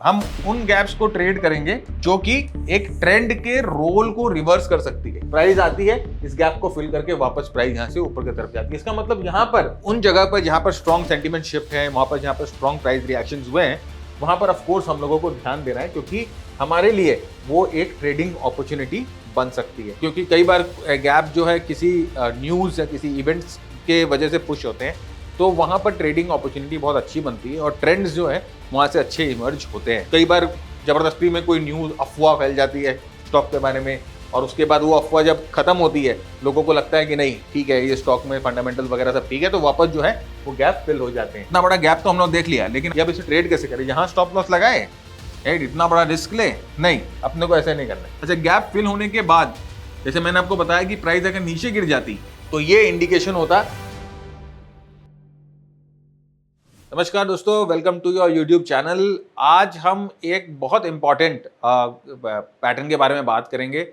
हम उन गैप्स को ट्रेड करेंगे जो कि एक ट्रेंड के रोल को रिवर्स कर सकती है। प्राइस आती है, इस गैप को फिल करके वापस प्राइस यहाँ से ऊपर की तरफ जाती है। इसका मतलब यहाँ पर उन जगह पर जहाँ पर स्ट्रॉन्ग सेंटीमेंट शिफ्ट है, वहां पर जहाँ पर स्ट्रॉन्ग प्राइस रिएक्शंस हुए हैं, वहां पर ऑफ कोर्स हम लोगों को ध्यान देना है, क्योंकि हमारे लिए वो एक ट्रेडिंग अपॉर्चुनिटी बन सकती है। क्योंकि कई बार गैप जो है किसी न्यूज या किसी इवेंट्स के वजह से पुश होते हैं, तो वहां पर ट्रेडिंग अपॉर्चुनिटी बहुत अच्छी बनती है और ट्रेंड्स जो है वहां से अच्छे इमर्ज होते हैं। कई बार जबरदस्ती में कोई न्यूज अफवाह फैल जाती है स्टॉक के बारे में, और उसके बाद वो अफवाह जब खत्म होती है, लोगों को लगता है कि नहीं ठीक है, ये स्टॉक में फंडामेंटल वगैरह सब ठीक है, तो वापस जो है वो गैप फिल हो जाते हैं। इतना बड़ा गैप तो हम लोग देख लिया, लेकिन अब इसे ट्रेड कैसे करें? यहाँ स्टॉप लॉस लगाए, इतना बड़ा रिस्क ले? नहीं, अपने को ऐसे नहीं करना। अच्छा, गैप फिल होने के बाद जैसे मैंने आपको बताया कि प्राइस अगर नीचे गिर जाती तो ये इंडिकेशन होता। नमस्कार दोस्तों, welcome to your YouTube channel. आज हम एक बहुत इंपॉर्टेंट पैटर्न के बारे में बात करेंगे,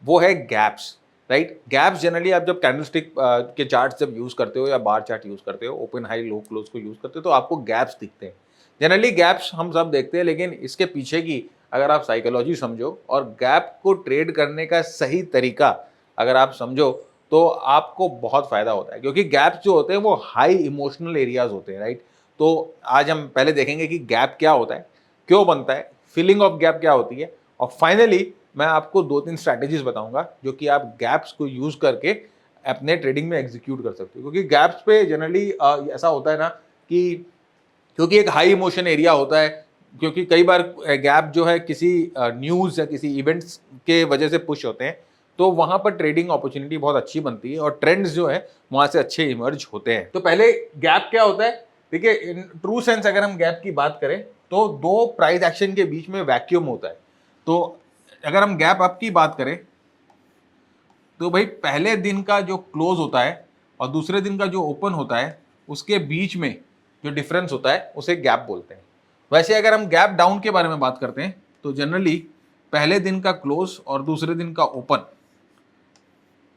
वो है गैप्स। राइट, गैप्स जनरली आप जब कैंडलस्टिक के चार्ट जब यूज़ करते हो या बार चार्ट यूज़ करते हो, ओपन हाई लो क्लोज को यूज़ करते हो, तो आपको गैप्स दिखते हैं। जनरली गैप्स हम सब देखते हैं, लेकिन इसके पीछे की अगर आप साइकोलॉजी समझो और गैप को ट्रेड करने का सही तरीका अगर आप समझो, तो आपको बहुत फ़ायदा होता है। क्योंकि गैप्स जो होते हैं वो हाई इमोशनल एरियाज होते हैं। राइट, तो आज हम पहले देखेंगे कि गैप क्या होता है, क्यों बनता है, फीलिंग ऑफ गैप क्या होती है, और फाइनली मैं आपको 2-3 स्ट्रैटेजीज बताऊंगा जो कि आप गैप्स को यूज करके अपने ट्रेडिंग में एग्जीक्यूट कर सकते हो। क्योंकि गैप्स पे जनरली ऐसा होता है ना कि क्योंकि एक हाई इमोशन एरिया होता है, क्योंकि कई बार गैप जो है किसी न्यूज़ या किसी इवेंट्स के वजह से पुश होते हैं, तो वहाँ पर ट्रेडिंग अपॉर्चुनिटी बहुत अच्छी बनती है और ट्रेंड्स जो है वहाँ से अच्छे इमर्ज होते हैं। तो पहले गैप क्या होता है, देखिए इन ट्रू सेंस अगर हम गैप की बात करें तो दो प्राइस एक्शन के बीच में वैक्यूम होता है। तो अगर हम गैप अप की बात करें तो भाई पहले दिन का जो क्लोज होता है और दूसरे दिन का जो ओपन होता है, उसके बीच में जो डिफरेंस होता है उसे गैप बोलते हैं। वैसे अगर हम गैप डाउन के बारे में बात करते हैं तो जनरली पहले दिन का क्लोज और दूसरे दिन का ओपन,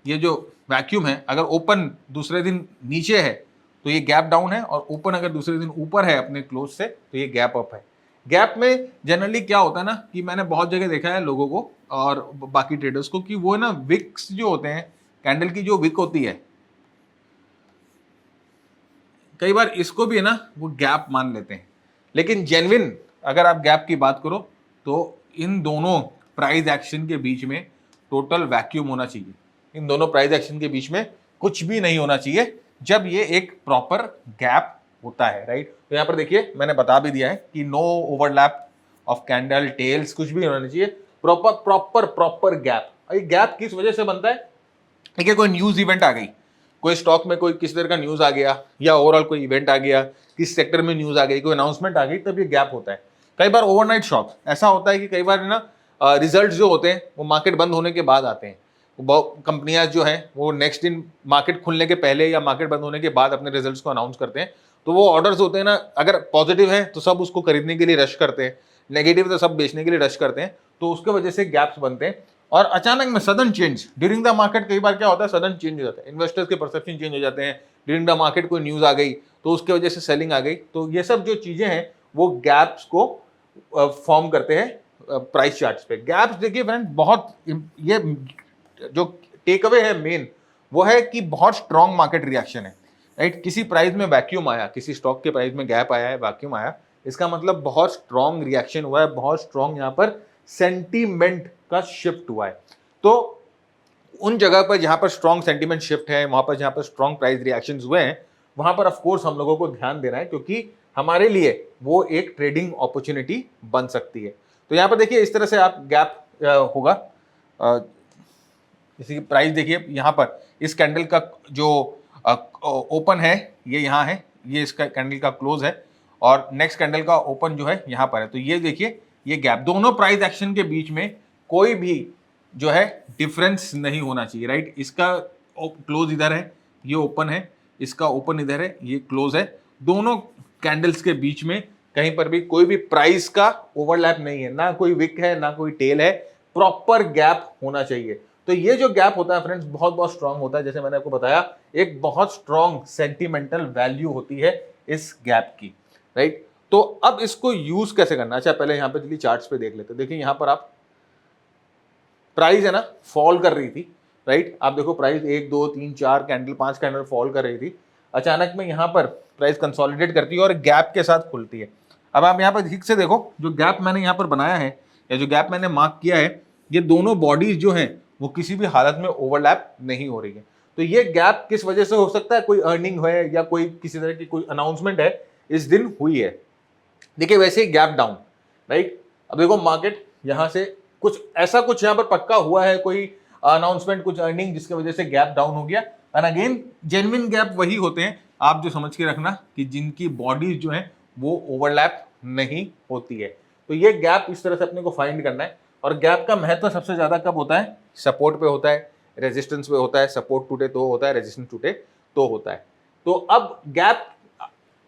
ये जो वैक्यूम है, अगर ओपन दूसरे दिन नीचे है तो ये गैप डाउन है, और ओपन अगर दूसरे दिन ऊपर है अपने क्लोज से तो ये गैप अप है। गैप में जनरली क्या होता है ना कि मैंने बहुत जगह देखा है लोगों को और बाकी ट्रेडर्स को कि वो ना विक्स जो होते हैं, कैंडल की जो विक होती है, कई बार इसको भी है ना वो गैप मान लेते हैं। लेकिन जेन्युइन अगर आप गैप की बात करो तो इन दोनों प्राइस एक्शन के बीच में टोटल वैक्यूम होना चाहिए। इन दोनों प्राइस एक्शन के बीच में कुछ भी नहीं होना चाहिए जब ये एक प्रॉपर गैप होता है। राइट, तो यहाँ पर देखिए मैंने बता भी दिया है कि no overlap of candle tails, कुछ भी होना चाहिए, प्रॉपर गैप। ये गैप किस वजह से बनता है? देखिए कोई न्यूज इवेंट आ गई, कोई स्टॉक में कोई किसी तरह का न्यूज आ गया, या ओवरऑल कोई इवेंट आ गया, किस सेक्टर में न्यूज आ गई, कोई अनाउंसमेंट आ गई, तब ये गैप होता है। कई बार ओवरनाइट शॉक ऐसा होता है कि कई बार ना रिजल्ट जो होते हैं वो मार्केट बंद होने के बाद आते हैं। कंपनियां जो हैं वो नेक्स्ट दिन मार्केट खुलने के पहले या मार्केट बंद होने के बाद अपने रिजल्ट्स को अनाउंस करते हैं। तो वो ऑर्डर्स होते हैं ना, अगर पॉजिटिव है तो सब उसको खरीदने के लिए रश करते हैं, नेगेटिव तो सब बेचने के लिए रश करते हैं। तो उसके वजह से गैप्स बनते हैं। और अचानक में sudden change during the market, कई बार क्या होता है सडन चेंज हो जाता है, इन्वेस्टर्स के परसेप्शन चेंज हो जाते हैं। ड्यूरिंग द मार्केट कोई न्यूज आ गई तो उसके वजह से सेलिंग आ गई। तो ये सब जो चीजें हैं वो गैप्स को फॉर्म करते हैं प्राइस चार्ट्स पे। गैप्स देखिए फ्रेंड, बहुत ये जो टेक अवे है मेन, वो है कि बहुत स्ट्रॉन्ग मार्केट रिएक्शन है। राइट, किसी प्राइस में वैक्यूम आया, किसी स्टॉक के प्राइस में गैप आया है, वैक्यूम आया, इसका मतलब बहुत स्ट्रॉन्ग रिएक्शन हुआ है, बहुत स्ट्रॉन्ग यहाँ पर सेंटीमेंट का शिफ्ट हुआ है। तो उन जगह पर जहां पर स्ट्रॉन्ग सेंटीमेंट शिफ्ट है, वहां पर जहां पर स्ट्रॉन्ग प्राइस रिएक्शंस हुए हैं, वहां पर ऑफ कोर्स हम लोगों को ध्यान देना है, क्योंकि हमारे लिए वो एक ट्रेडिंग अपॉर्चुनिटी बन सकती है। तो यहाँ पर देखिए इस तरह से आप गैप होगा, जैसे कि प्राइस देखिए यहाँ पर इस कैंडल का जो ओपन है ये यहाँ है, ये इसका कैंडल का क्लोज है, और नेक्स्ट कैंडल का ओपन जो है यहाँ पर है। तो ये देखिए ये गैप, दोनों प्राइस एक्शन के बीच में कोई भी जो है डिफरेंस नहीं होना चाहिए। राइट, इसका क्लोज इधर है, ये ओपन है, इसका ओपन इधर है, ये क्लोज है। दोनों कैंडल्स के बीच में कहीं पर भी कोई भी प्राइस का ओवरलैप नहीं है, ना कोई विक है ना कोई टेल है, प्रॉपर गैप होना चाहिए। तो ये जो गैप होता है फ्रेंड्स बहुत बहुत स्ट्रांग होता है। जैसे मैंने आपको बताया, एक बहुत स्ट्रांग सेंटिमेंटल वैल्यू होती है इस गैप की। राइट, तो अब इसको यूज कैसे करना। अच्छा पहले यहाँ पे चलिए चार्ट्स पे देख लेते हैं। देखिए यहाँ पर आप प्राइस है ना फॉल कर रही थी, राइट। आप देखो प्राइस 1 2 3 4 कैंडल 5 कैंडल फॉल कर रही थी। अचानक में यहाँ पर प्राइस कंसोलिडेट करती है और गैप के साथ खुलती है। अब आप यहाँ पर ठीक से देखो, जो गैप मैंने यहाँ पर बनाया है या जो गैप मैंने मार्क किया है, ये दोनों बॉडीज जो हैं वो किसी भी हालत में ओवरलैप नहीं हो रही है। तो ये गैप किस वजह से हो सकता है, कोई अर्निंग है या कोई किसी तरह की कोई अनाउंसमेंट है इस दिन हुई है। देखिए वैसे ही गैप डाउन, राइट। अब देखो मार्केट यहाँ से कुछ ऐसा कुछ यहाँ पर पक्का हुआ है, कोई अनाउंसमेंट, कुछ अर्निंग, जिसकी वजह से गैप डाउन हो गया। एंड अगेन जेन्युइन गैप वही होते हैं, आप जो समझ के रखना कि जिनकी बॉडीज जो है वो ओवरलैप नहीं होती है। तो ये गैप इस तरह से अपने को फाइंड करना है। और गैप का महत्व सबसे ज्यादा कब होता है, सपोर्ट पे होता है, रेजिस्टेंस पे होता है। सपोर्ट टूटे तो होता है, रेजिस्टेंस टूटे तो होता है। तो अब गैप,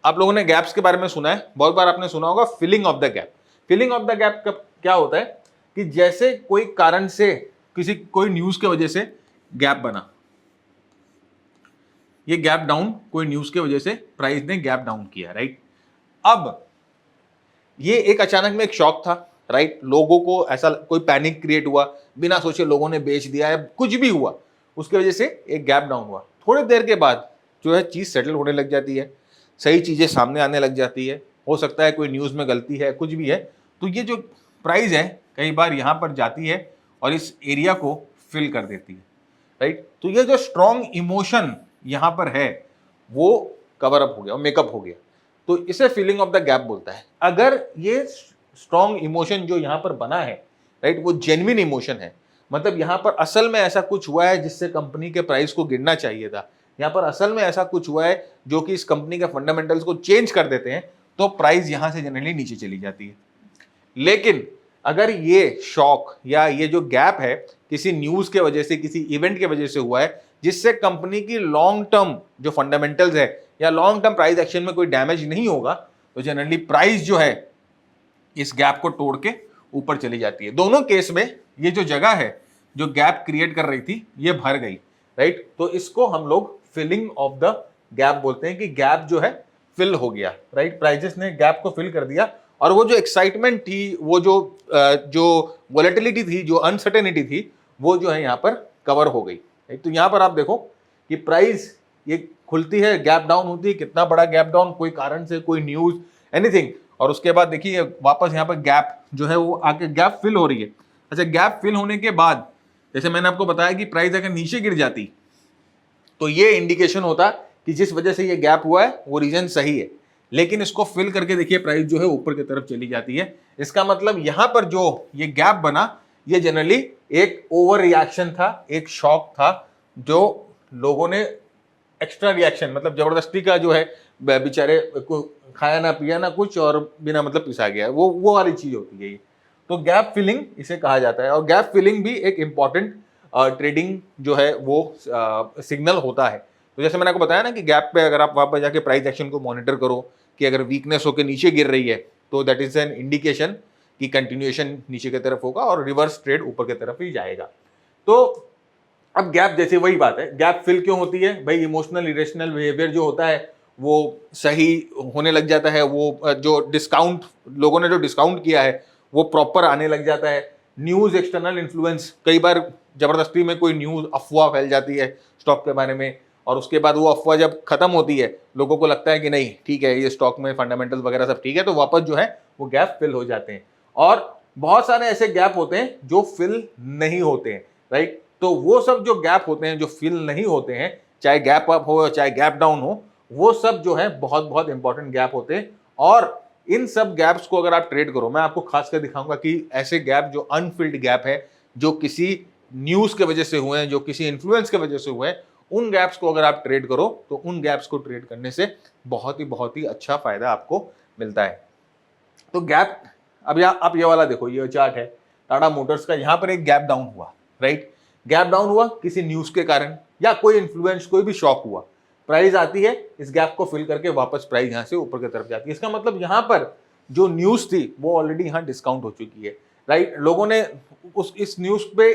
आप लोगों ने गैप्स के बारे में सुना है, बहुत बार आपने सुना होगा filling of the gap. Filling of the gap कब क्या होता है कि जैसे कोई कारण से कोई न्यूज के वजह से गैप बना, ये गैप डाउन, कोई न्यूज के वजह से प्राइस ने गैप डाउन किया, राइट। अब ये एक अचानक में एक शॉक था, राइट। लोगों को ऐसा कोई पैनिक क्रिएट हुआ, बिना सोचे लोगों ने बेच दिया है, कुछ भी हुआ, उसकी वजह से एक गैप डाउन हुआ। थोड़ी देर के बाद जो है चीज सेटल होने लग जाती है, सही चीजें सामने आने लग जाती है। हो सकता है कोई न्यूज में गलती है, कुछ भी है, तो ये जो प्राइस है कई बार यहाँ पर जाती है और इस एरिया को फिल कर देती है, राइट। तो ये जो स्ट्रॉन्ग इमोशन यहाँ पर है वो कवर अप हो गया और मेकअप हो गया, तो इसे फीलिंग ऑफ द गैप बोलता है। अगर ये स्ट्रॉन्ग इमोशन जो यहाँ पर बना है, राइट, वो जेन्युइन इमोशन है, मतलब यहाँ पर असल में ऐसा कुछ हुआ है जिससे कंपनी के प्राइस को गिरना चाहिए था, यहाँ पर असल में ऐसा कुछ हुआ है जो कि इस कंपनी के फंडामेंटल्स को चेंज कर देते हैं, तो प्राइस यहाँ से जनरली नीचे चली जाती है। लेकिन अगर ये शॉक या ये जो गैप है किसी न्यूज के वजह से, किसी इवेंट के वजह से हुआ है जिससे कंपनी की लॉन्ग टर्म जो फंडामेंटल्स है या लॉन्ग टर्म प्राइस एक्शन में कोई डैमेज नहीं होगा, तो जनरली प्राइस जो है इस गैप को तोड़ के ऊपर चली जाती है। दोनों केस में ये जो जगह है जो गैप क्रिएट कर रही थी ये भर गई, राइट। तो इसको हम लोग फिलिंग ऑफ द गैप बोलते हैं कि गैप जो है फिल हो गया, राइट। प्राइसेस ने गैप को फिल कर दिया और वो जो एक्साइटमेंट थी, वो जो वोलेटिलिटी थी, जो अनसर्टेनिटी थी, वो जो है यहाँ पर कवर हो गई। तो यहाँ पर आप देखो कि प्राइस ये खुलती है, गैप डाउन होती है, कितना बड़ा गैप डाउन, कोई कारण से, कोई न्यूज, एनीथिंग, और उसके बाद देखिए वापस यहाँ पर गैप जो है वो आके गैप फिल हो रही है। अच्छा, गैप फिल होने के बाद जैसे मैंने आपको बताया कि प्राइस अगर नीचे गिर जाती तो ये इंडिकेशन होता कि जिस वजह से ये गैप हुआ है वो रीजन सही है। लेकिन इसको फिल करके देखिए प्राइस जो है ऊपर की तरफ चली जाती है। इसका मतलब यहां पर जो ये गैप बना ये जनरली एक ओवर रिएक्शन था, एक शॉक था, जो लोगों ने एक्स्ट्रा रिएक्शन, मतलब जबरदस्ती का जो है बेचारे को खाया ना पिया ना कुछ और बिना मतलब पिसा गया, वो वाली चीज होती है ये। तो गैप फिलिंग इसे कहा जाता है और गैप फिलिंग भी एक इंपॉर्टेंट ट्रेडिंग जो है वो सिग्नल होता है। तो जैसे मैंने आपको बताया ना कि गैप पे अगर आप वहां पर जाके प्राइस एक्शन को मॉनिटर करो कि अगर वीकनेस होकर नीचे गिर रही है तो दैट इज एन इंडिकेशन कि कंटिन्यूएशन नीचे की तरफ होगा और रिवर्स ट्रेड ऊपर की तरफ ही जाएगा। तो अब गैप जैसे वही बात है, गैप फिल क्यों होती है भाई, इमोशनल इरेशनल बिहेवियर जो होता है वो सही होने लग जाता है, वो जो डिस्काउंट लोगों ने जो डिस्काउंट किया है वो प्रॉपर आने लग जाता है। न्यूज एक्सटर्नल इन्फ्लुएंस, कई बार जबरदस्ती में कोई न्यूज अफवाह फैल जाती है स्टॉक के बारे में और उसके बाद वो अफवाह जब खत्म होती है लोगों को लगता है कि नहीं ठीक है ये स्टॉक में फंडामेंटल्स वगैरह सब ठीक है, तो वापस जो है वो गैप फिल हो जाते हैं। और बहुत सारे ऐसे गैप होते हैं जो फिल नहीं होते हैं, राइट। तो वो सब जो गैप होते हैं जो फिल नहीं होते हैं, चाहे गैप अप हो चाहे गैप डाउन हो, वो सब जो है बहुत बहुत इंपॉर्टेंट गैप होते हैं। और इन सब गैप्स को अगर आप ट्रेड करो, मैं आपको खास कर दिखाऊंगा कि ऐसे गैप जो अनफिल्ड गैप है, जो किसी न्यूज के वजह से हुए हैं, जो किसी इन्फ्लुएंस के वजह से हुए हैं, उन गैप्स को अगर आप ट्रेड करो तो उन गैप्स को ट्रेड करने से बहुत ही अच्छा फायदा आपको मिलता है। तो गैप, अब आप ये वाला देखो, ये चार्ट है टाटा मोटर्स का, यहाँ पर एक गैप डाउन हुआ, राइट। गैप डाउन हुआ किसी न्यूज के कारण या कोई इन्फ्लुएंस, कोई भी शॉक हुआ, प्राइस आती है, इस गैप को फिल करके वापस प्राइस यहाँ से ऊपर की तरफ जाती है। इसका मतलब यहाँ पर जो न्यूज थी वो ऑलरेडी यहाँ डिस्काउंट हो चुकी है, राइट। लोगों ने इस न्यूज पे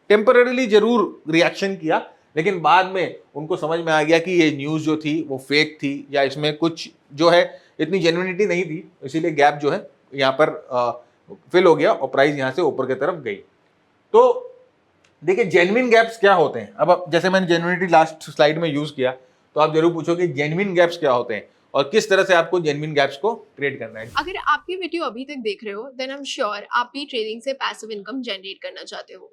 टेम्पररीली जरूर रिएक्शन किया, लेकिन बाद में उनको समझ में आ गया कि ये न्यूज जो थी वो फेक थी या इसमें कुछ जो है इतनी जेन्युइनिटी नहीं थी, इसीलिए गैप जो है यहाँ पर फिल हो गया और प्राइस यहाँ से ऊपर की तरफ गई। तो देखिए जेन्युइन गैप्स क्या होते हैं। अब जैसे मैंने जेन्युइनिटी लास्ट स्लाइड में यूज किया, तो आप जरूर पूछोगे जेन्युइन गैप्स क्या होते हैं और किस तरह से आपको जेन्युइन गैप्स को क्रिएट करना है। अगर आप ये वीडियो अभी तक देख रहे हो देन आई एम श्योर आप भी ट्रेडिंग से पैसिव इनकम जनरेट करना चाहते हो।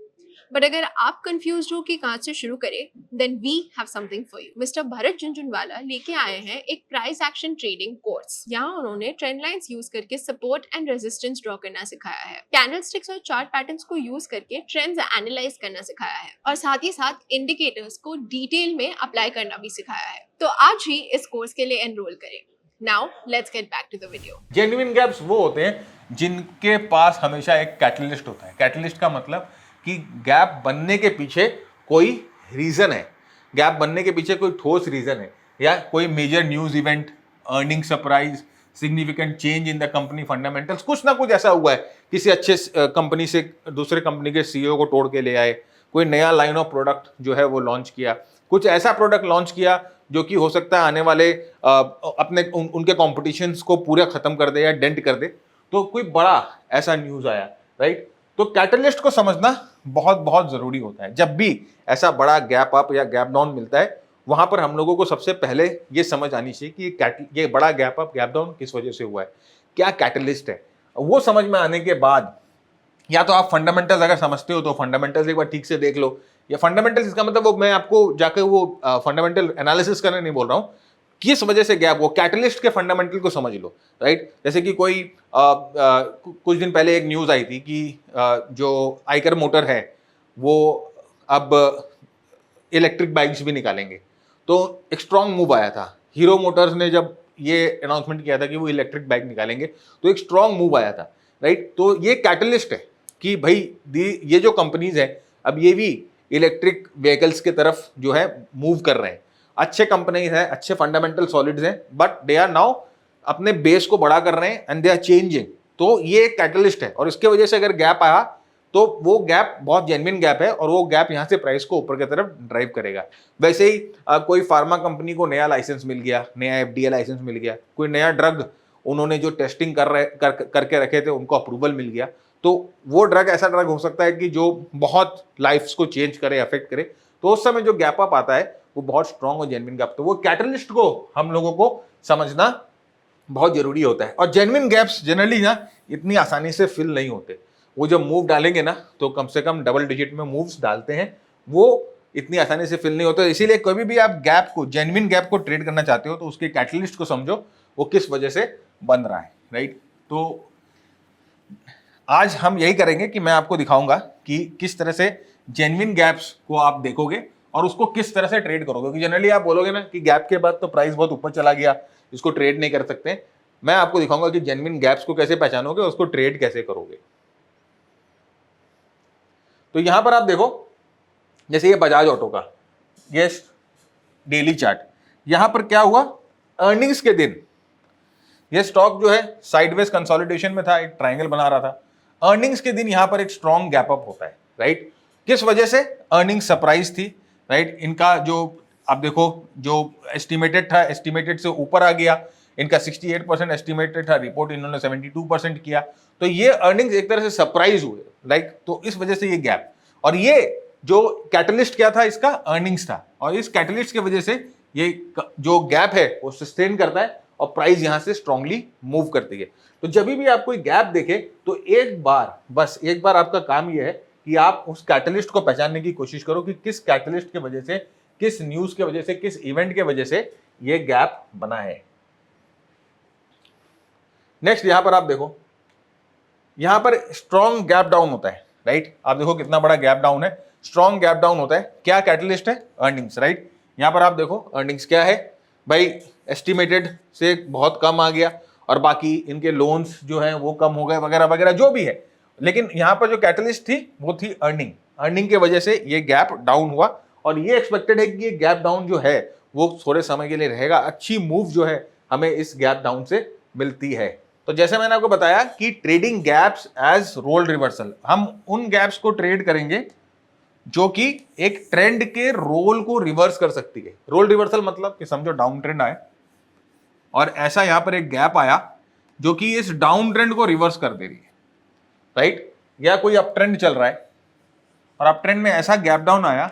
बट अगर आप कंफ्यूज हो कि कहाँ से शुरू करें then we have something for you. Mister Bharat Jhunjhunwala लेके आए हैं एक प्राइस एक्शन ट्रेडिंग कोर्स। यहाँ उन्होंने ट्रेंड लाइंस यूज करके सपोर्ट एंड रेजिस्टेंस ड्रॉ करना सिखाया है, कैंडलस्टिक्स और चार्ट पैटर्न्स को यूज करके ट्रेंड्स एनालाइज करना सिखाया है और साथ ही साथ इंडिकेटर्स को डिटेल में अप्लाई करना भी सिखाया है। तो आज ही इस कोर्स के लिए एनरोल करें। Now let's get back to the video. Genuine gaps वो होते हैं जिनके पास हमेशा एक कैटलिस्ट होता है। कैटलिस्ट का मतलब कि गैप बनने के पीछे कोई रीजन है, गैप बनने के पीछे कोई ठोस रीजन है, या कोई major news event, earning surprise, significant change in the company fundamentals, कुछ ना कुछ ऐसा हुआ है, किसी अच्छे कंपनी से दूसरे कंपनी के सीईओ को तोड़ के ले आए, कोई नया लाइन ऑफ प्रोडक्ट जो है वो लॉन्च किया, कुछ ऐसा प्रोडक्ट लॉन्च किया जो कि हो सकता है आने वाले अपने उनके कॉम्पिटिशन्स को पूरा खत्म कर दे या डेंट कर दे, तो कोई बड़ा ऐसा न्यूज आया, राइट। तो कैटलिस्ट को समझना बहुत बहुत जरूरी होता है। जब भी ऐसा बड़ा गैप अप या गैप डाउन मिलता है, वहां पर हम लोगों को सबसे पहले ये समझ आनी चाहिए कि ये बड़ा गैप अप गैप डाउन किस वजह से हुआ है, क्या कैटलिस्ट है। वो समझ में आने के बाद या तो आप फंडामेंटल्स अगर समझते हो तो फंडामेंटल्स एक बार ठीक से देख लो, या फंडामेंटल्स इसका मतलब वो मैं आपको जाकर वो फंडामेंटल एनालिसिस करने नहीं बोल रहा हूँ, किस वजह से गैप, वो कैटलिस्ट के फंडामेंटल को समझ लो, राइट। जैसे कि कोई कुछ दिन पहले एक न्यूज़ आई थी कि जो आइकर मोटर है वो अब इलेक्ट्रिक बाइक्स भी निकालेंगे, तो एक स्ट्रॉन्ग मूव आया था। हीरो मोटर्स ने जब ये अनाउंसमेंट किया था कि वो इलेक्ट्रिक बाइक निकालेंगे, तो एक स्ट्रॉन्ग मूव आया था, राइट। तो ये कैटलिस्ट है कि भाई ये जो कंपनीज है अब ये भी इलेक्ट्रिक व्हीकल्स के तरफ जो है मूव कर रहे हैं। अच्छे कंपनीज हैं, अच्छे फंडामेंटल सॉलिड्स हैं, बट दे आर नाउ अपने बेस को बड़ा कर रहे हैं एंड दे आर चेंजिंग। तो ये एक कैटलिस्ट है और इसके वजह से अगर गैप आया तो वो गैप बहुत जेन्युइन गैप है और वो गैप यहाँ से प्राइस को ऊपर की तरफ ड्राइव करेगा। वैसे ही कोई फार्मा कंपनी को नया लाइसेंस मिल गया, नया एफडीए लाइसेंस मिल गया, कोई नया ड्रग उन्होंने जो टेस्टिंग करके रखे थे उनको अप्रूवल मिल गया, तो वो ड्रग ऐसा ड्रग हो सकता है कि जो बहुत लाइफ्स को चेंज करे, अफेक्ट करे, तो उस समय जो गैप अप आता है वो बहुत स्ट्रांग और जेन्युइन गैप, तो वो कैटलिस्ट को हम लोगों को समझना बहुत जरूरी होता है। और जेन्युइन गैप्स जनरली ना इतनी आसानी से फिल नहीं होते। वो जब मूव डालेंगे ना तो कम से कम डबल डिजिट में मूव्स डालते हैं, वो इतनी आसानी से फिल नहीं होते। इसीलिए कभी भी आप गैप को, जेन्युइन गैप को ट्रेड करना चाहते हो तो उसके कैटलिस्ट को समझो, वो किस वजह से बन रहा है, राइट। तो आज हम यही करेंगे कि मैं आपको दिखाऊंगा कि किस तरह से जेन्युइन गैप्स को आप देखोगे और उसको किस तरह से ट्रेड करोगे। क्योंकि जनरली आप बोलोगे ना कि गैप के बाद तो प्राइस बहुत ऊपर चला गया, इसको ट्रेड नहीं कर सकते। मैं आपको दिखाऊंगा कि जेन्युइन गैप्स को कैसे पहचानोगे, उसको ट्रेड कैसे करोगे। तो यहां पर आप देखो, जैसे ये बजाज ऑटो का ये डेली चार्ट, यहां पर क्या हुआ, अर्निंग्स के दिन ये स्टॉक जो है साइडवेज कंसोलिडेशन में था, एक ट्रायंगल बना रहा था। अर्निंग्स के दिन यहां पर एक स्ट्रॉन्ग गैप अप होता है, राइट। किस वजह से, अर्निंग सरप्राइज थी, राइट। इनका जो आप देखो जो एस्टिमेटेड था, एस्टिमेटेड से ऊपर आ गया। इनका 68% एस्टिमेटेड था, रिपोर्ट इन्होंने 72% किया। तो ये अर्निंग्स एक तरह से सरप्राइज हुए, राइट। तो इस वजह से ये गैप, और ये जो कैटलिस्ट क्या था, इसका अर्निंग्स था, और इस कैटलिस्ट की वजह से ये जो गैप है वो सस्टेन करता है और प्राइस यहां से स्ट्रांगली मूव करती है। तो जब भी आप कोई गैप देखें तो एक बार, बस एक बार आपका काम यह है कि आप उस कैटलिस्ट को पहचानने की कोशिश करो कि किस कैटलिस्ट की वजह से, किस न्यूज के वजह से, किस इवेंट के वजह से ये गैप बना है। नेक्स्ट यहां पर आप देखो, यहां पर स्ट्रॉन्ग गैप डाउन होता है, राइट। आप देखो कितना बड़ा गैप डाउन है, स्ट्रॉन्ग गैप डाउन होता है। क्या कैटलिस्ट है, अर्निंग्स, राइट। यहां पर आप देखो अर्निंग्स क्या है भाई, एस्टिमेटेड से बहुत कम आ गया और बाकी इनके लोन्स जो हैं वो कम हो गए वगैरह वगैरह जो भी है। लेकिन यहां पर जो कैटलिस्ट थी वो थी अर्निंग। अर्निंग के वजह से ये गैप डाउन हुआ और ये एक्सपेक्टेड है कि ये गैप डाउन जो है वो थोड़े समय के लिए रहेगा। अच्छी मूव जो है हमें इस गैप डाउन से मिलती है। तो जैसे मैंने आपको बताया कि trading gaps as role reversal, हम उन गैप्स को ट्रेड करेंगे जो कि एक ट्रेंड के रोल को रिवर्स कर सकती है। रोल रिवर्सल मतलब कि समझो डाउन ट्रेंड आए, और ऐसा यहां पर एक गैप आया जो कि इस डाउन ट्रेंड को रिवर्स कर दे रही है, राइट। या कोई अप ट्रेंड चल रहा है और अप ट्रेंड में ऐसा गैप डाउन आया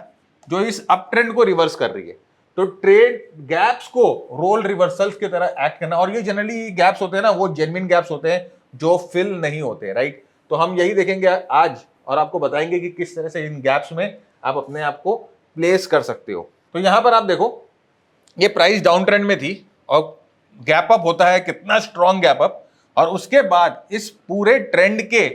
जो इस अप ट्रेंड को रिवर्स कर रही है। तो ट्रेड गैप्स को रोल रिवर्सल्स की तरह एक्ट करना, और ये जनरली गैप्स होते हैं ना, वो जेन्युइन गैप्स होते हैं जो फिल नहीं होते, राइट। तो हम यही देखेंगे आज और आपको बताएंगे कि किस तरह से इन गैप्स में आप अपने आप को प्लेस कर सकते हो। तो यहां पर आप देखो, ये प्राइस डाउन ट्रेंड में थी और गैप अप होता है, कितना स्ट्रॉन्ग गैप अप, और उसके बाद इस पूरे ट्रेंड के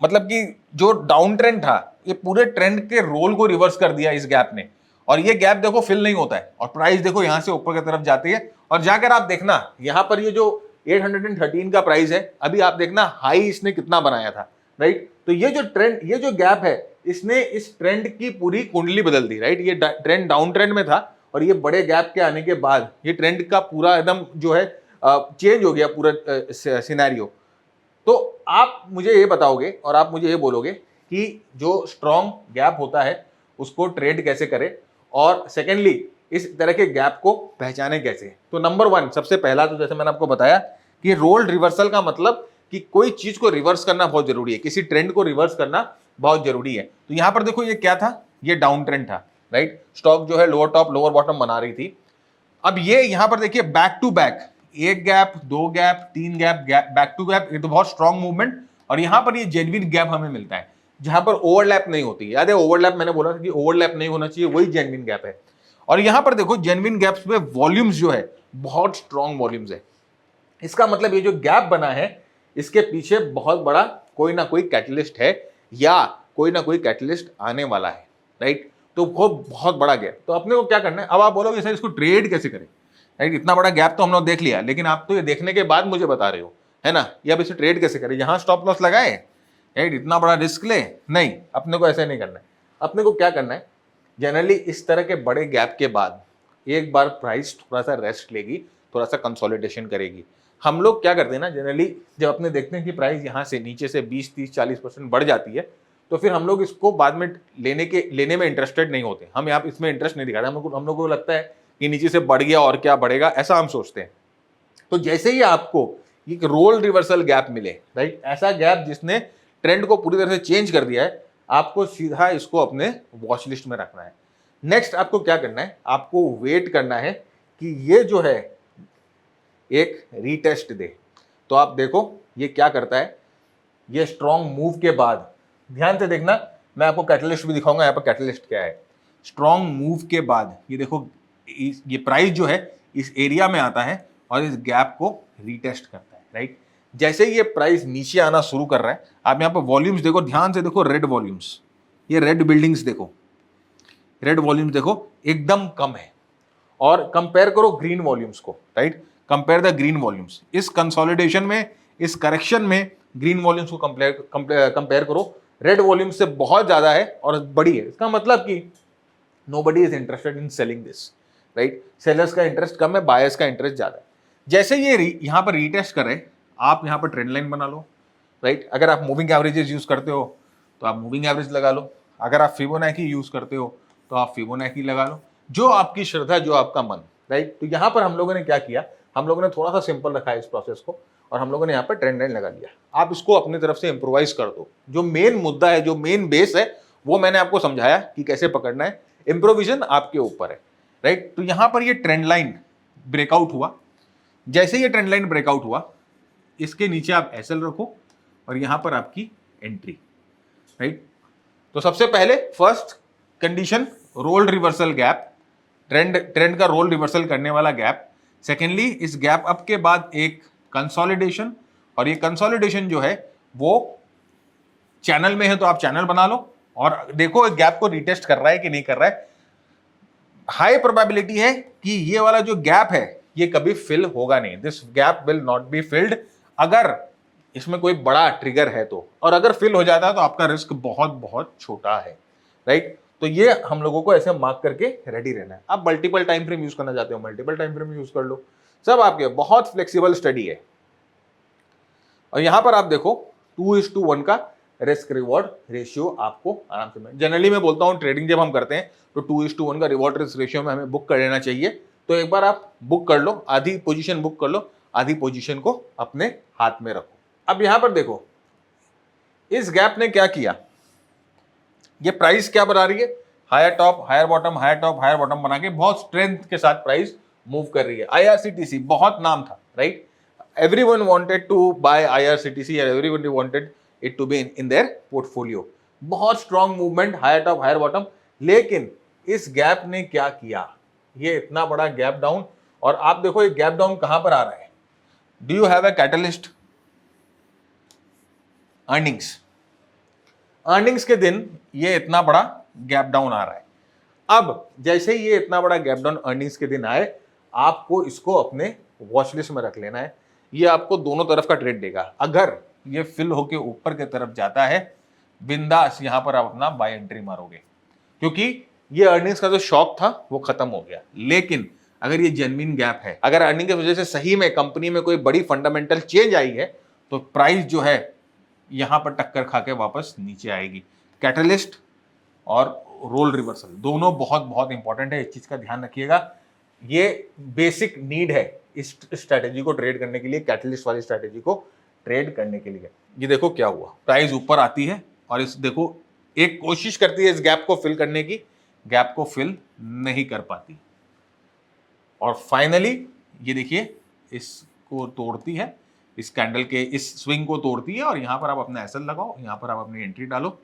मतलब कि जो डाउन ट्रेंड था, ये पूरे ट्रेंड के रोल को रिवर्स कर दिया इस गैप ने। और ये गैप देखो फिल नहीं होता है और प्राइस देखो यहां से ऊपर की तरफ जाती है, और जाकर आप देखना यहां पर ये जो 813 का प्राइस है, अभी आप देखना हाई इसने कितना बनाया था, राइट। तो ये जो ट्रेंड, ये जो गैप है, इसने इस ट्रेंड की पूरी कुंडली बदल दी, राइट। ये ट्रेंड डाउन ट्रेंड में था और ये बड़े गैप के आने के बाद ये ट्रेंड का पूरा एकदम जो है चेंज हो गया पूरा सिनेरियो। तो आप मुझे ये बताओगे और आप मुझे ये बोलोगे कि जो स्ट्रॉन्ग गैप होता है उसको ट्रेड कैसे करें, और सेकेंडली इस तरह के गैप को पहचाने कैसे। तो नंबर 1 सबसे पहला, तो जैसे मैंने आपको बताया कि रोल रिवर्सल का मतलब कि कोई चीज को रिवर्स करना बहुत जरूरी है, किसी ट्रेंड को रिवर्स करना बहुत जरूरी है। तो यहां पर देखो ये क्या था, ये डाउन ट्रेंड था, राइट। स्टॉक जो है लोअर टॉप लोअर बॉटम बना रही थी। अब ये यहां पर देखिए बैक टू बैक, एक गैप, दो गैप, तीन गैप, बैक टू गैप, ये तो बहुत स्ट्रॉन्ग मूवमेंट। और यहां पर ये जेन्युइन गैप हमें मिलता है जहां पर ओवरलैप नहीं होती। याद है ओवरलैप, मैंने बोला था कि ओवरलैप नहीं होना चाहिए, वही जेन्युइन गैप है। और यहां पर देखो जेन्युइन गैप्स में वॉल्यूम्स जो है बहुत स्ट्रॉन्ग वॉल्यूम्स है। इसका मतलब ये जो गैप बना है इसके पीछे बहुत बड़ा कोई ना कोई कैटलिस्ट है या कोई ना कोई कैटलिस्ट आने वाला है, राइट। तो वो बहुत बड़ा गैप, तो अपने को क्या करना है। अब आप बोलोगे सर इसको ट्रेड कैसे करें, राइट। इतना बड़ा गैप तो हम लोग देख लिया, लेकिन आप तो ये देखने के बाद मुझे बता रहे हो, है ना। ये अब इसे ट्रेड कैसे करें, यहां स्टॉप लॉस लगाए, राइट, इतना बड़ा रिस्क ले, नहीं, अपने को ऐसे नहीं करना है। अपने को क्या करना है, जनरली इस तरह के बड़े गैप के बाद एक बार प्राइस थोड़ा सा रेस्ट लेगी, थोड़ा सा कंसोलिडेशन करेगी। हम लोग क्या करते हैं ना, जनरली जब अपने देखते हैं कि प्राइस यहाँ से नीचे से 20, 30, 40% बढ़ जाती है, तो फिर हम लोग इसको बाद में लेने में इंटरेस्टेड नहीं होते। हम यहाँ इसमें इंटरेस्ट नहीं दिखाते, हम लोग को लगता है कि नीचे से बढ़ गया और क्या बढ़ेगा, ऐसा हम सोचते हैं। तो जैसे ही आपको एक रोल रिवर्सल गैप मिले, राइट, ऐसा गैप जिसने ट्रेंड को पूरी तरह से चेंज कर दिया है, आपको सीधा इसको अपने वॉच लिस्ट में रखना है। नेक्स्ट आपको क्या करना है, आपको वेट करना है कि ये जो है एक रीटेस्ट दे। तो आप देखो ये क्या करता है, ये स्ट्रॉन्ग मूव के बाद, ध्यान से देखना, मैं आपको कैटलिस्ट भी दिखाऊंगा, यहाँ पर कैटलिस्ट क्या है। स्ट्रॉन्ग मूव के बाद ये देखो ये प्राइस जो है इस एरिया में आता है और इस गैप को रीटेस्ट करता है, राइट। जैसे ही ये प्राइस नीचे आना शुरू कर रहा है, आप यहाँ पर वॉल्यूम्स देखो, ध्यान से देखो, रेड वॉल्यूम्स, ये रेड बिल्डिंग्स देखो, रेड वॉल्यूम्स देखो एकदम कम है। और कंपेयर करो ग्रीन वॉल्यूम्स को, right, compare the green volumes. इस कंसोलिडेशन में, इस करेक्शन में ग्रीन वॉल्यूम्स को कंपेयर करो, रेड वॉल्यूम से बहुत ज्यादा है और बड़ी है। इसका मतलब कि nobody is interested in selling this, right. Sellers का इंटरेस्ट कम है, बायर्स का इंटरेस्ट ज्यादा है। जैसे ये यहाँ पर रीटेस्ट करे, आप यहाँ पर ट्रेंड लाइन बना लो, राइट। अगर आप मूविंग एवरेजेस यूज करते हो तो आप मूविंग एवरेज लगा लो, अगर आप फिबोनाची यूज करते हो तो आप फिबोनाची लगा लो, जो आपकी श्रद्धा, जो आपका मन, राइट। तो यहाँ पर हम लोगों ने क्या किया, हम लोगों ने थोड़ा सा सिंपल रखा है इस प्रोसेस को, और हम लोगों ने यहाँ पर ट्रेंड लाइन लगा दिया। आप इसको अपनी तरफ से इम्प्रोवाइज कर दो। जो मेन मुद्दा है, जो मेन बेस है, वो मैंने आपको समझाया कि कैसे पकड़ना है, इम्प्रोविजन आपके ऊपर है, राइट। तो यहाँ पर ये ट्रेंड लाइन ब्रेकआउट हुआ, जैसे ये ट्रेंड लाइन ब्रेकआउट हुआ, इसके नीचे आप एसएल रखो और यहाँ पर आपकी एंट्री, राइट। तो सबसे पहले first condition, role reversal gap, trend का रोल रिवर्सल करने वाला गैप। सेकेंडली, इस गैप अप के बाद एक कंसोलिडेशन, और ये कंसोलिडेशन जो है वो चैनल में है तो आप चैनल बना लो और देखो गैप को रिटेस्ट कर रहा है कि नहीं कर रहा है। हाई प्रोबेबिलिटी है कि ये वाला जो गैप है ये कभी फिल होगा नहीं, this gap will not be filled, अगर इसमें कोई बड़ा ट्रिगर है तो, और अगर फिल हो जाता है तो आपका रिस्क बहुत बहुत छोटा है, राइट। तो ये हम लोगों को ऐसे मार्क करके रेडी रहना है। आप मल्टीपल टाइम फ्रेम यूज करना चाहते हो, मल्टीपल टाइम फ्रेम यूज कर लो, सब आपके, बहुत फ्लेक्सिबल स्टडी है। और यहां पर आप देखो 2:1 का रिस्क रिवॉर्ड रेशियो आपको आराम से, जनरली मैं बोलता हूं ट्रेडिंग जब हम करते हैं तो 2:1 का रिवॉर्ड रिस्क रेशियो में हमें बुक कर लेना चाहिए। तो एक बार आप बुक कर लो, आधी पोजीशन बुक कर लो, आधी पोजीशन को अपने हाथ में रखो। अब यहां पर देखो इस गैप ने क्या किया, ये प्राइस क्या बना रही है, higher top higher bottom higher top higher bottom बना के बहुत स्ट्रेंथ के साथ प्राइस मूव कर रही है। IRCTC बहुत नाम था, right, everyone wanted to buy IRCTC and everyone wanted it to be in their portfolio। बहुत strong movement higher top higher bottom, लेकिन इस गैप ने क्या किया, ये इतना बड़ा गैप डाउन, और आप देखो ये गैप डाउन कहां पर आ रहा है, do you have a catalyst, earnings के दिन ये इतना बड़ा गैप डाउन आ रहा है। अब जैसे ही ये इतना बड़ा गैप डाउन अर्निंग्स के दिन आए, आपको इसको अपने वॉच लिस्ट में रख लेना है। ये आपको दोनों तरफ का ट्रेड देगा। अगर ये फिल होके ऊपर की तरफ जाता है, बिंदास यहां पर आप अपना बाय एंट्री मारोगे, क्योंकि ये अर्निंग्स का जो शॉक था वो खत्म हो गया। लेकिन अगर ये जेन्युइन गैप है, अगर अर्निंग की वजह से सही में कंपनी में कोई बड़ी फंडामेंटल चेंज आई है, तो प्राइस जो है यहां पर टक्कर खा के वापस नीचे आएगी। कैटलिस्ट और रोल रिवर्सल दोनों बहुत बहुत इंपॉर्टेंट है, इस चीज का ध्यान रखिएगा। ये बेसिक नीड है इस स्ट्रैटेजी को ट्रेड करने के लिए, कैटलिस्ट वाली स्ट्रैटेजी को ट्रेड करने के लिए। ये देखो क्या हुआ, प्राइस ऊपर आती है और इस देखो एक कोशिश करती है इस गैप को फिल करने की, गैप को फिल नहीं कर पाती, और फाइनली ये देखिए इसको तोड़ती है, इस कैंडल के इस स्विंग को तोड़ती है, और यहां पर आप अपना एसएल लगाओ, यहां पर आप अपनी एंट्री डालो,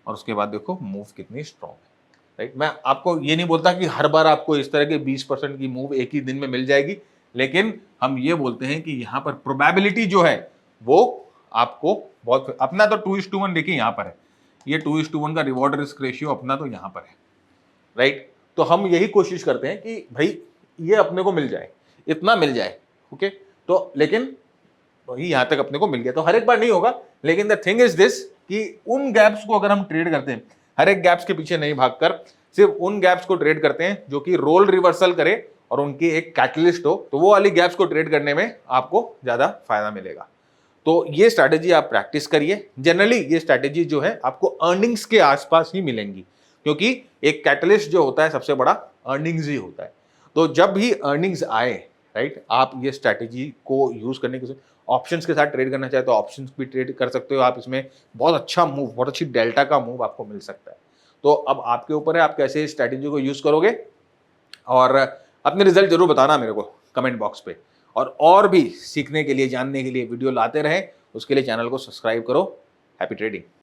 और उसके बाद देखो मूव कितनी स्ट्रॉन्ग है, राइट। मैं आपको ये नहीं बोलता कि हर बार आपको इस तरह के 20% की मूव एक ही दिन में मिल जाएगी, लेकिन हम ये बोलते हैं कि यहाँ पर प्रोबेबिलिटी जो है वो आपको बहुत, अपना तो 2:1 देखिए यहाँ पर है, ये 2:1 का रिवॉर्ड रिस्क रेशियो अपना तो यहाँ पर है, राइट। तो हम यही कोशिश करते हैं कि भाई ये अपने को मिल जाए, इतना मिल जाए, ओके। तो लेकिन वही यहाँ तक अपने को मिल गया, तो हर एक बार नहीं होगा, लेकिन द थिंग इज दिस कि उन गैप्स को अगर हम ट्रेड करते हैं, हर एक गैप्स के पीछे नहीं भागकर सिर्फ उन गैप्स को ट्रेड करते हैं जो कि रोल रिवर्सल करे और उनकी एक कैटलिस्ट हो, तो वो वाली गैप्स को ट्रेड करने में आपको ज्यादा फायदा मिलेगा। तो ये स्ट्रैटेजी आप प्रैक्टिस करिए। जनरली ये स्ट्रैटेजी जो है आपको अर्निंग्स के आसपास ही मिलेंगी, क्योंकि एक कैटलिस्ट जो होता है सबसे बड़ा अर्निंग्स ही होता है। तो जब भी अर्निंग्स आए, राइट, आप ये स्ट्रैटेजी को यूज करने के, ऑप्शंस के साथ ट्रेड करना चाहे तो ऑप्शंस भी ट्रेड कर सकते हो आप, इसमें बहुत अच्छा मूव, बहुत अच्छी डेल्टा का मूव आपको मिल सकता है। तो अब आपके ऊपर है आप कैसे इस स्ट्रैटेजी को यूज करोगे, और अपने रिजल्ट जरूर बताना मेरे को कमेंट बॉक्स पे। और भी सीखने के लिए, जानने के लिए वीडियो लाते रहें, उसके लिए चैनल को सब्सक्राइब करो। Happy trading.